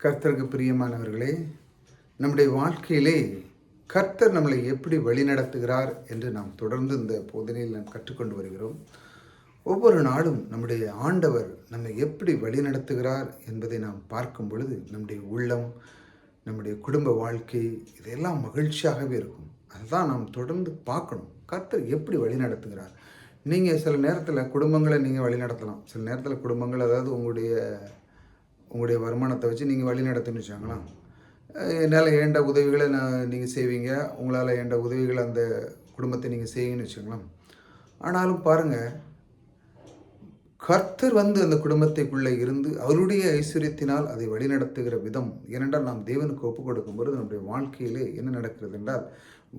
கர்த்தருக்கு பிரியமானவர்களே, நம்முடைய வாழ்க்கையிலே கர்த்தர் நம்மளை எப்படி வழிநடத்துகிறார் என்று நாம் தொடர்ந்து இந்த போதனையில் நாம் கற்றுக்கொண்டு வருகிறோம். ஒவ்வொரு நாளும் நம்முடைய ஆண்டவர் நம்மை எப்படி வழிநடத்துகிறார் என்பதை நாம் பார்க்கும் பொழுது நம்முடைய உள்ளம், நம்முடைய குடும்ப வாழ்க்கை இதெல்லாம் மகிழ்ச்சியாகவே இருக்கும். அதுதான் நாம் தொடர்ந்து பார்க்கணும். கர்த்தர் எப்படி வழிநடத்துகிறார்? நீங்கள் சில நேரத்தில் குடும்பங்களை நீங்கள் வழிநடத்தலாம். சில நேரத்தில் குடும்பங்கள், அதாவது உங்களுடைய வருமானத்தை வச்சு நீங்கள் வழி நடத்துன்னு வச்சாங்களா, என்னால் ஏண்ட உதவிகளை நீங்கள் செய்வீங்க. உங்களால் ஏண்ட உதவிகளை அந்த குடும்பத்தை நீங்கள் செய்வீங்கன்னு வச்சுங்களேன். ஆனாலும் பாருங்கள், கர்த்தர் வந்து அந்த குடும்பத்தைக்குள்ளே இருந்து அவருடைய ஐஸ்வர்யத்தினால் அதை வழிநடத்துகிற விதம். ஏனென்றால் நாம் தேவனுக்கு ஒப்புக் கொடுக்கும்போது நம்முடைய வாழ்க்கையிலே என்ன நடக்கிறது என்றால்,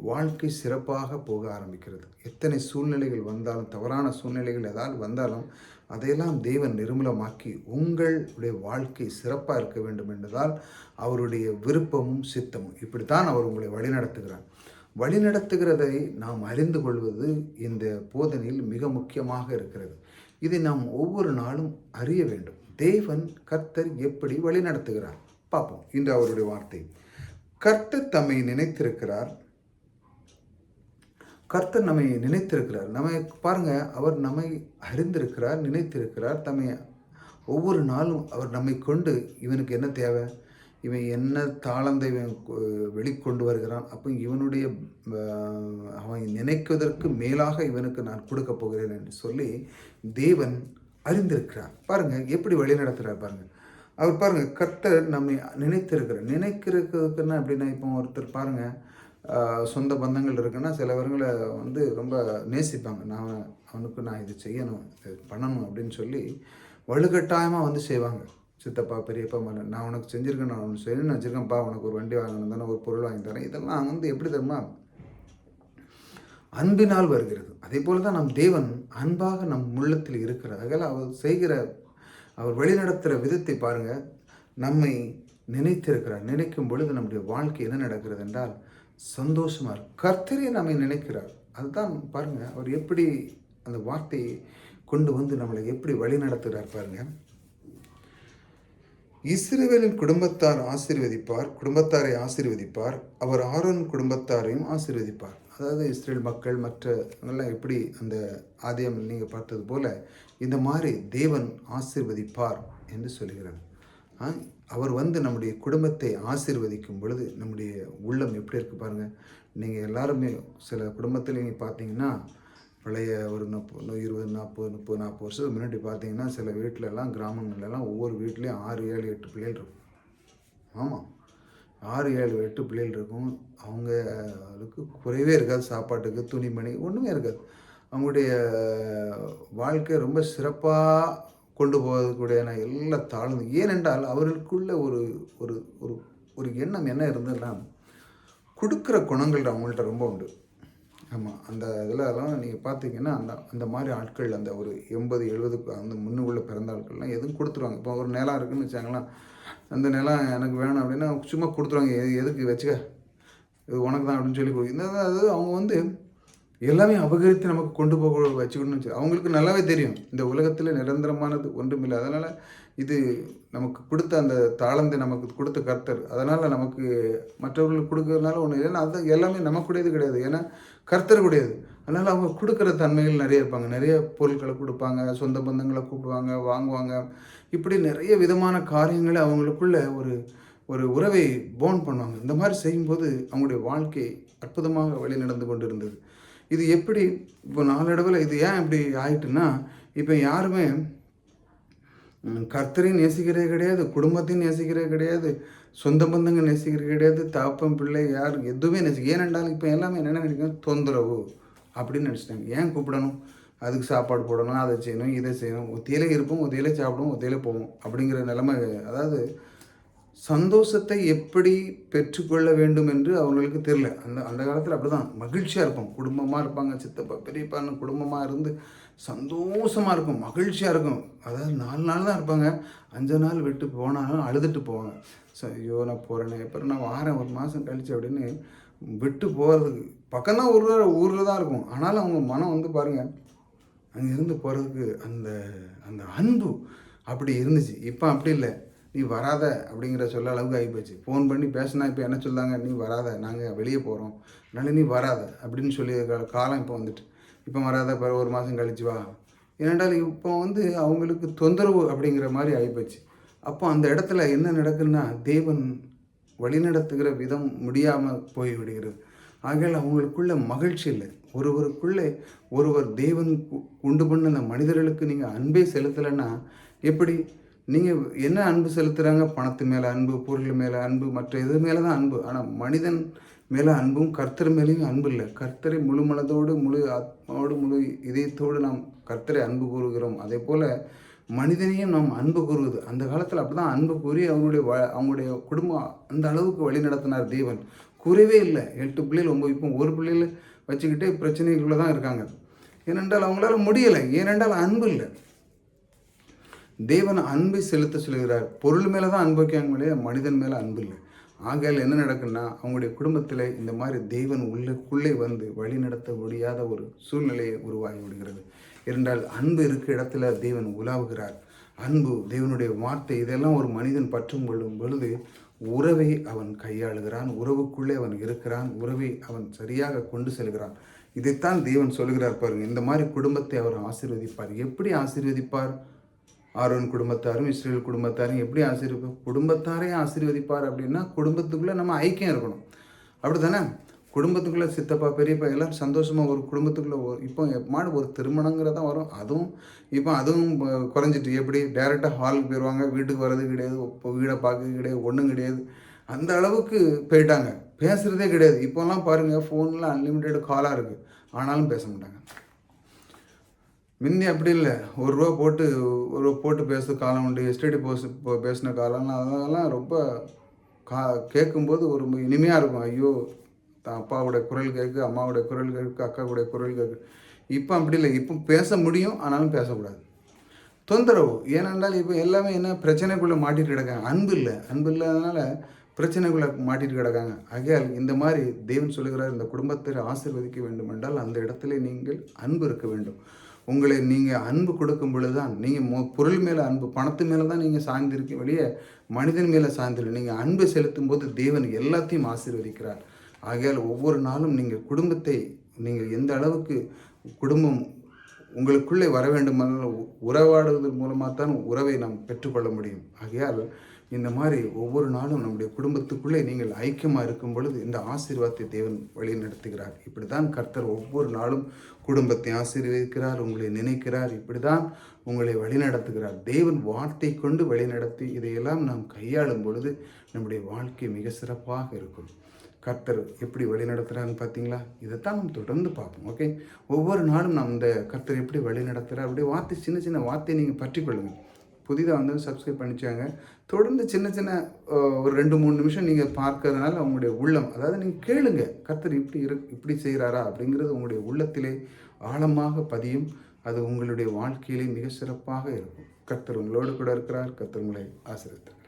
வாழ்க்கை சிறப்பாக போக ஆரம்பிக்கிறது. எத்தனை சூழ்நிலைகள் வந்தாலும், தவறான சூழ்நிலைகள் ஏதாவது வந்தாலும் அதையெல்லாம் தேவன் நிர்மூலமாக்கி உங்களுடைய வாழ்க்கை சிறப்பாக இருக்க வேண்டும் என்றதால் அவருடைய விருப்பமும் சித்தமும் இப்படித்தான் அவர் உங்களை வழிநடத்துகிறார். வழிநடத்துகிறதை நாம் அறிந்து கொள்வது இந்த போதனையில் மிக முக்கியமாக இருக்கிறது. இதை நாம் ஒவ்வொரு நாளும் அறிய வேண்டும். தேவன் கர்த்தர் எப்படி வழி நடத்துகிறார் பார்ப்போம். இன்று அவருடைய வார்த்தை, கர்த்தர் தம்மை நினைத்திருக்கிறார். கர்த்தர் நம்மை நினைத்திருக்கிறார். நம்மை பாருங்க, அவர் நம்மை அறிந்திருக்கிறார், நினைத்திருக்கிறார். தம்மை ஒவ்வொரு நாளும் அவர் நம்மை கொண்டு இவனுக்கு என்ன தேவை, இவன் என்ன தாளந்தை இவன் வெளிக்கொண்டு வருகிறான், அப்போ இவனுடைய அவன் நினைக்குவதற்கு மேலாக இவனுக்கு நான் கொடுக்க போகிறேன் என்று சொல்லி தேவன் அறிந்திருக்கிறார். பாருங்கள் எப்படி வழி நடத்துகிறார் பாருங்கள். அவர் பாருங்கள், கர்த்தர் நம்மை நினைக்கிறதுக்குன்னா எப்படின்னா, இப்போ ஒருத்தர் பாருங்கள், சொந்த பந்தங்கள் இருக்குன்னா சிலவர்களை வந்து ரொம்ப நேசிப்பாங்க. அவனுக்கு நான் இது செய்யணும், இது பண்ணணும் அப்படின்னு சொல்லி வலுக்கட்டாயமாக வந்து செய்வாங்க. சித்தப்பா, பெரியப்பா, நான் உனக்கு செஞ்சுருக்கேன், நான் ஒன்று செய்யணும்னு வச்சுருக்கேன்ப்பா, உனக்கு ஒரு வண்டி வாங்கணும் தானே, ஒரு பொருள் வாங்கி தரேன். இதெல்லாம் வந்து எப்படி தெரியுமா, அன்பினால் வருகிறது. அதே போல தான் நம் தேவன் அன்பாக நம் உள்ளத்தில் இருக்கிறார். அதனால் அவர் வழிநடத்துகிற விதத்தை பாருங்கள். நம்மை நினைத்திருக்கிறார். நினைக்கும் பொழுது நம்முடைய வாழ்க்கை என்ன நடக்கிறது என்றால் சந்தோஷமாக இருக்கும். கர்த்தரே நம்மை நினைக்கிறார். அதுதான் பாருங்கள், அவர் எப்படி அந்த வார்த்தையை கொண்டு வந்து நம்மளை எப்படி வழி நடத்துகிறார் பாருங்கள். இஸ்ரவேலின் குடும்பத்தாரை ஆசீர்வதிப்பார். அவர் ஆரோன் குடும்பத்தாரையும் ஆசீர்வதிப்பார். அதாவது இஸ்ரேல் மக்கள் மற்றவங்கெல்லாம் எப்படி அந்த ஆதியம் நீங்கள் பார்த்தது போல இந்த மாதிரி தேவன் ஆசீர்வதிப்பார் என்று சொல்கிறார். அவர் வந்து நம்முடைய குடும்பத்தை ஆசீர்வதிக்கும் பொழுது நம்முடைய உள்ளம் எப்படி இருக்குது பாருங்கள். நீங்கள் எல்லாருமே சில குடும்பத்தில் நீங்கள் பார்த்தீங்கன்னா, பழைய ஒரு 20, 40 வருஷத்துக்கு முன்னாடி பார்த்தீங்கன்னா, சில வீட்டிலலாம் கிராமங்கள்லாம் ஒவ்வொரு வீட்லேயும் 6, 7, 8 பிள்ளைகள் இருக்கும். ஆமாம், 6, 7, 8 பிள்ளைகள் இருக்கும். அவங்களுக்கு குறைவே இருக்காது. சாப்பாட்டுக்கு, துணிமணி ஒன்றுமே இருக்காது. அவங்களுடைய வாழ்க்கை ரொம்ப சிறப்பாக கொண்டு போகக்கூடியன எல்லா தாழ்ந்து. ஏனென்றால் அவர்களுக்குள்ள ஒரு ஒரு ஒரு ஒரு எண்ணம் என்ன இருந்ததுன்னா, கொடுக்குற குணங்கள் அவங்கள்ட்ட ரொம்ப உண்டு. ஆமாம், அந்த இதெல்லாம் நீங்கள் பார்த்தீங்கன்னா அந்த மாதிரி ஆட்கள், அந்த ஒரு 80, 70 அந்த முன்னுக்குள்ளே பிறந்த ஆட்கள்லாம் எதுவும் கொடுத்துருவாங்க. இப்போ ஒரு நிலம் இருக்குதுன்னு வச்சாங்களா, அந்த நிலம் எனக்கு வேணும் அப்படின்னா சும்மா கொடுத்துருவாங்க. எதுக்கு வச்சுக்க, இது உனக்கு தான் அப்படின்னு சொல்லி அதாவது அவங்க வந்து எல்லாமே அபகரித்து நமக்கு கொண்டு போக வச்சுக்கணும்னு வச்சு அவங்களுக்கு நல்லாவே தெரியும் இந்த உலகத்தில் நிரந்தரமானது ஒன்றுமில்லை. அதனால் இது நமக்கு கொடுத்த அந்த தாளந்தை நமக்கு கொடுத்த கர்த்தர், அதனால் நமக்கு மற்றவர்களுக்கு கொடுக்கறதுனால ஒன்று இல்லைன்னா அது எல்லாமே நமக்குடையது கிடையாது, ஏன்னா கர்த்தர் கூடியது. அதனால் அவங்க கொடுக்குற தன்மைகள் நிறைய இருப்பாங்க. நிறைய பொருட்களை கொடுப்பாங்க, சொந்த பந்தங்களை கூப்பிடுவாங்க, வாங்குவாங்க. இப்படி நிறைய விதமான காரியங்களை அவங்களுக்குள்ள ஒரு உறவை போன் பண்ணுவாங்க. இந்த மாதிரி செய்யும்போது அவங்களுடைய வாழ்க்கை அற்புதமாக வழி நடந்து கொண்டு இருந்தது. இது எப்படி இப்போ நாளடைவில் இது ஏன் இப்படி ஆயிட்டுன்னா, இப்போ யாருமே கர்த்தரையும் நேசிக்கிறதே கிடையாது, குடும்பத்தையும் நேசிக்கிறதே கிடையாது, சொந்த பந்தங்கள் நேசிக்கிறது கிடையாது, தாப்பம் பிள்ளை யார் எதுவுமே ஏனென்றாலும் இப்போ எல்லாமே என்ன நினைக்கிறாங்க, தொந்தரவு அப்படின்னு நினச்சிட்டாங்க. ஏன் கூப்பிடணும், அதுக்கு சாப்பாடு போடணும், அதை செய்யணும், இதை செய்யணும், ஒத்தியிலே இருப்போம், ஒத்தியிலே சாப்பிடுவோம், ஒத்தியிலே போவோம் அப்படிங்கிற நிலைமை. அதாவது சந்தோஷத்தை எப்படி பெற்றுக்கொள்ள வேண்டும் என்று அவங்களுக்கு தெரியல. அந்த காலத்தில் அப்படி தான் மகிழ்ச்சியாக இருப்போம், குடும்பமாக இருப்பாங்க, சித்தப்பா பெரியப்பான்னு குடும்பமாக இருந்து சந்தோஷமாக இருக்கும், மகிழ்ச்சியாக இருக்கும். அதாவது 4 நாள் தான் இருப்பாங்க, 5 நாள் விட்டு போனாலும் அழுதுட்டு போவாங்க. ஐயோ நான் போகிறேனே, அப்புறம் நான் வாரேன், ஒரு மாதம் கழிச்சு அப்படின்னு விட்டு போகிறதுக்கு பக்கம்தான் ஊரில் தான் இருக்கும். ஆனாலும் அவங்க மனம் வந்து பாருங்கள், அங்கேருந்து போகிறதுக்கு அந்த அந்த அன்பு அப்படி இருந்துச்சு. இப்போ அப்படி இல்லை. நீ வராத அப்படிங்கிற சொல்ல அளவுக்கு ஆகிப்போச்சு. ஃபோன் பண்ணி பேசினா இப்போ என்ன சொல்கிறாங்க, நீ வராத, நாங்கள் வெளியே போகிறோம், அதனால் நீ வராத அப்படின்னு சொல்லி காலம் இப்போ வந்துட்டு. இப்போ வராத, பிறகு 1 மாதம் கழிச்சு வா. ஏனென்றால் இப்போ அவங்களுக்கு தொந்தரவு அப்படிங்கிற மாதிரி ஆகிப்போச்சு. அப்போ அந்த இடத்துல என்ன நடக்குதுன்னா, தேவன் வழிநடத்துகிற விதம் முடியாமல் போய்விடுகிறது. ஆகையால் அவங்களுக்குள்ள மகிழ்ச்சி இல்லை. ஒருவருக்குள்ளே ஒருவர் தேவன் உண்டு பண்ண அந்த மனிதர்களுக்கு நீங்கள் அன்பே செலுத்தலைன்னா எப்படி? நீங்கள் என்ன அன்பு செலுத்துகிறாங்க? பணத்து மேலே அன்பு, பொருள் மேலே அன்பு, மற்ற இது மேலே தான் அன்பு. ஆனால் மனிதன் மேலே அன்பும் கர்த்தர் மேலேயும் அன்பு இல்லை. கர்த்தரை முழு மனதோடு, முழு ஆத்மாவோடு, முழு இதயத்தோடு நாம் கர்த்தரை அன்பு கூறுகிறோம். அதே போல் மனிதனையும் நாம் அன்பு கூறுவது. அந்த காலத்தில் அப்படி தான் அன்பு கூறி அவங்களுடைய குடும்பம் அந்த அளவுக்கு வழி நடத்தினார் தேவன். குறைவே இல்லை. 8 பிள்ளைகள் 9, இப்போ ஒரு பிள்ளைகளை வச்சுக்கிட்டே பிரச்சனைக்குள்ளே தான் இருக்காங்க. ஏனென்றால் அவங்களால முடியலை. ஏனென்றால் அன்பு இல்லை. தேவன் அன்பை செலுத்த சொல்கிறார். பொருள் மேலே தான் அன்பு வைக்காங்களே, மனிதன் மேலே அன்பு இல்லை. ஆகையால் என்ன நடக்குன்னா, அவங்களுடைய குடும்பத்தில் இந்த மாதிரி தேவன் உள்ளே வந்து வழி நடத்த முடியாத ஒரு சூழ்நிலையை உருவாகி விடுகிறது. என்றால் அன்பு இருக்கிற இடத்துல தேவன் உலாவுகிறார். அன்பு, தேவனுடைய வார்த்தை, இதெல்லாம் ஒரு மனிதன் பற்றும் கொள்ளும் பொழுது உறவை அவன் கையாளுகிறான். உறவுக்குள்ளே அவன் இருக்கிறான். உறவை அவன் சரியாக கொண்டு செல்கிறான். இதைத்தான் தேவன் சொல்கிறார் பாருங்க. இந்த மாதிரி குடும்பத்தை அவர் ஆசீர்வதிப்பார். எப்படி ஆசீர்வதிப்பார்? ஆரோன் குடும்பத்தாரும் இஸ்ரேல் குடும்பத்தாரும் எப்படி ஆசீர்வதிப்பார்? குடும்பத்தாரையும் ஆசீர்வதிப்பார். அப்படின்னா குடும்பத்துக்குள்ளே நம்ம ஐக்கியம் இருக்கணும். அப்படி தானே? குடும்பத்துக்குள்ளே சித்தப்பா பெரியப்பா எல்லோரும் சந்தோஷமாக ஒரு குடும்பத்துக்குள்ளே இப்போ எப்பமாடு ஒரு திருமணங்கிறதான் வரும். அதுவும் குறைஞ்சிட்டு. எப்படி? டைரெக்டாக ஹாலுக்கு போயிடுவாங்க. வீட்டுக்கு வர்றது கிடையாது, இப்போ வீடை பார்க்க கிடையாது, ஒன்றும் கிடையாது. அந்த அளவுக்கு போயிட்டாங்க. பேசுகிறதே கிடையாது. இப்போல்லாம் பாருங்கள், ஃபோனில் அன்லிமிட்டெட் காலாக இருக்குது, ஆனாலும் பேச மாட்டாங்க. முந்தி அப்படி இல்லை. ₹1 போட்டு பேசுகிற காலம் உண்டு. எஸ்டிடி பேசின காலம்லாம் அதெல்லாம் ரொம்ப கேட்கும்போது ஒரு இனிமையாக இருக்கும். ஐயோ, அப்பாவுடைய குரல் கேட்கு, அம்மாவுடைய குரல் கேட்கு, அக்காவுடைய குரல் கேட்கு. இப்போ அப்படி இல்லை. இப்போ பேச முடியும், ஆனாலும் பேசக்கூடாது. தொந்தரவு. ஏனென்றால் இப்போ எல்லாமே என்ன, பிரச்சனைக்குள்ளே மாட்டிட்டு கிடக்காங்க. அன்பு இல்லை. அன்பு இல்லாதனால பிரச்சனைக்குள்ளே மாட்டிட்டு கிடக்காங்க. ஆகையால் இந்த மாதிரி தேவன் சொல்லுகிறார், இந்த குடும்பத்தை ஆசீர்வதிக்க வேண்டும் என்றால் அந்த இடத்துல நீங்கள் அன்பு இருக்க வேண்டும். உங்களை நீங்கள் அன்பு கொடுக்கும் பொழுது தான் நீங்கள் பொருள் மேலே அன்பு, பணத்து மேலே தான் நீங்கள் சார்ந்திருக்க வெளியே மனிதன் மேலே சார்ந்திருக்கு. நீங்கள் அன்பு செலுத்தும் போது தேவன் எல்லாத்தையும் ஆசீர்வதிக்கிறார். ஆகையால் ஒவ்வொரு நாளும் நீங்கள் குடும்பத்தை நீங்கள் எந்த அளவுக்கு குடும்பம் உங்களுக்குள்ளே வர வேண்டுமானால் உறவாடுவதன் மூலமாக தான் உறவை நாம் பெற்றுக்கொள்ள முடியும். ஆகையால் இந்த மாதிரி ஒவ்வொரு நாளும் நம்முடைய குடும்பத்துக்குள்ளே நீங்கள் ஐக்கியமாக இருக்கும் பொழுது இந்த ஆசீர்வாதத்தை தேவன் வழி நடத்துகிறார். இப்படி தான் கர்த்தர் ஒவ்வொரு நாளும் குடும்பத்தை ஆசீர்வதிக்கிறார், உங்களை நினைக்கிறார், இப்படி தான் உங்களை வழிநடத்துகிறார். தேவன் வார்த்தை கொண்டு வழிநடத்தி இதையெல்லாம் நாம் கையாளும் பொழுது நம்முடைய வாழ்க்கை மிக சிறப்பாக இருக்கும். கர்த்தர் எப்படி வழி நடத்துகிறான்னு பார்த்தீங்களா? இதைத்தான் நம்ம தொடர்ந்து பார்ப்போம். ஓகே, ஒவ்வொரு நாளும் நம்ம இந்த கர்த்தர் எப்படி வழி நடத்துகிறார், அப்படியே வார்த்தை, சின்ன சின்ன வார்த்தையை நீங்கள் பற்றி கொள்ளுங்கள். புதிதாக சப்ஸ்கிரைப் பண்ணிச்சாங்க. தொடர்ந்து சின்ன சின்ன ஒரு 2-3 நிமிஷம் நீங்கள் பார்க்கறதுனால உங்களுடைய உள்ளம், அதாவது நீங்கள் கேளுங்க, கர்த்தர் இப்படி செய்கிறாரா அப்படிங்கிறது உங்களுடைய உள்ளத்திலே ஆழமாக பதியும். அது உங்களுடைய வாழ்க்கையிலே மிக சிறப்பாக இருக்கும். கர்த்தர் உங்களோடு கூட இருக்கிறார். கர்த்தர் உங்களை ஆசீர்வதித்தார்.